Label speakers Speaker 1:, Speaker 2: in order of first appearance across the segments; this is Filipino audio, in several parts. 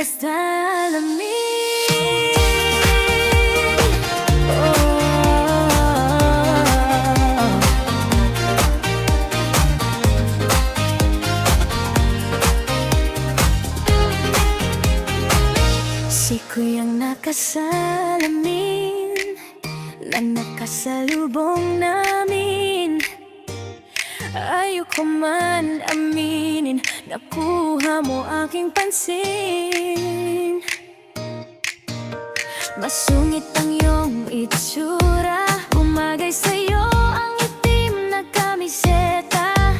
Speaker 1: nakasalamin. Si kuyang nakasalamin na nakasalubong namin. Ayoko man aminin, nakuha mo aking pansin. Masungit ang iyong itsura, bumagay sa'yo ang itim na kamiseta.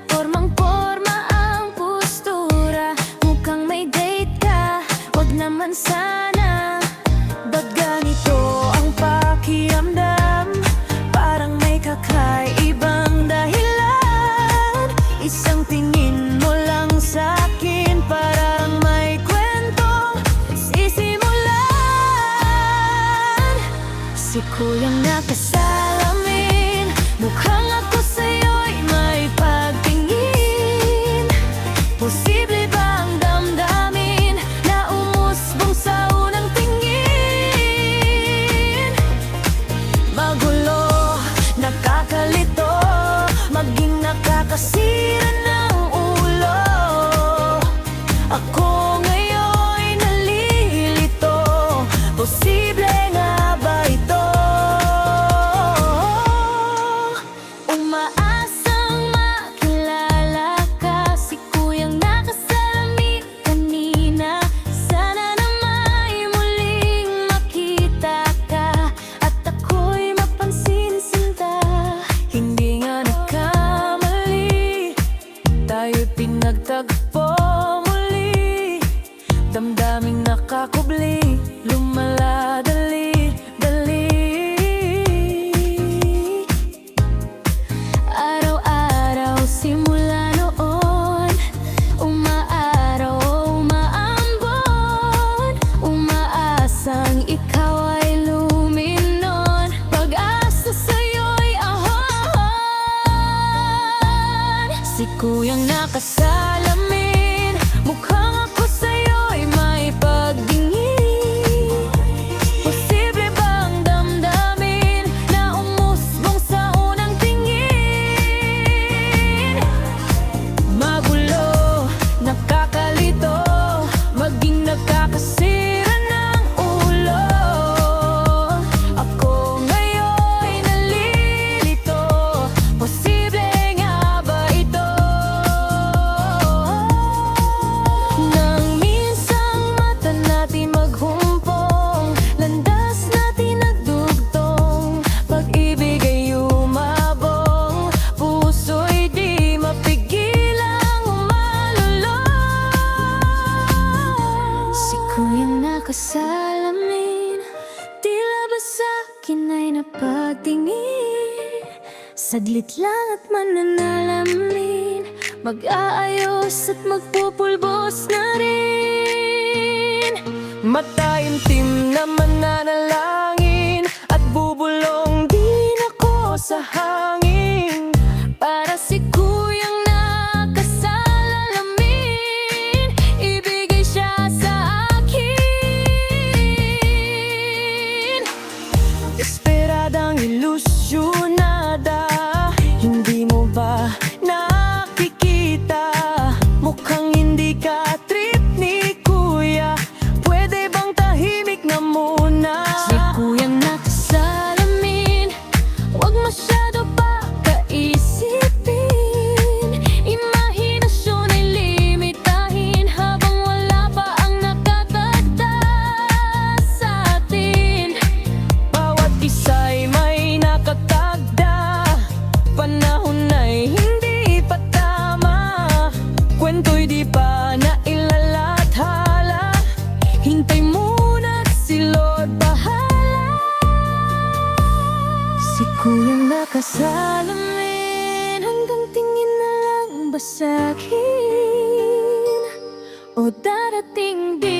Speaker 1: Formang-forma ang postura, mukhang may date ka, wag naman sana. Ba't ganito ang pakiramdam? Parang may kakaibang dahilan. Isang tingin mo lang sa'kin, parang may kwentong sisimulan. Si kuyang nakasalamin, mukhang ako sa'yo'y may pagtingin. Posible ba ang damdamin na umusbong sa unang tingin? Magulo, nakakalito, maging nakakasira ng ulo. Ako ngayon'y nalilito, posible nga ba ito? Umaasang makilala ka, si kuyang nakasalamin kanina. Sana na may muling makita ka, at ako'y mapansin sinta. Hindi nga nagkamali, tayo'y pinagtagpo muli. Damdaming nakakubli, lumala dali-dali. Araw-araw simula noon, umaaraw, umaambon. Umaasang ikaw ay luminon, pag-asa sa'yo'y ahon. Si kuyang nakasalamin, mukhang ako sa'yo'y may pagdingin. Posible bang damdamin na umusbong sa unang tingin? Magulo, nakakalito, maging nakakasira ng ulo. Ako ngayon'y nalilito, posible nga ba ito? Nang minsang mata natin maghumpong, landas natin nagdugtong, pag-ibig ay umabong, puso'y di mapigilang umalulong. Si kuyang nakasalamin, tila ba sa'kin ay napatingin? Saglit lang at mananalamin, mag-aayos at magpupulbos na rin. Mataimtim na mananalangin, at bubulong din ako sa hangin. Para si kuyang nakasalamin, ibigay siya sa akin. Esperadang ilusyonada, hindi mo ba nakikita? Mukhang hindi ka trip ni kuya, pwede bang tahimik na muna? Si kuyang nakasalamin, wag masyado pa kaisipin. Imahinasyon ay limitahin, habang wala pa ang nakatagda sa atin. Bawat isa'y may nakatagda, panahon ay hindi pa tama. Kwento'y di pa nailalathala, hintay muna at si Lord bahala. Si kuyang nakasalamin, hanggang tingin na lang ba sa'kin? O darating din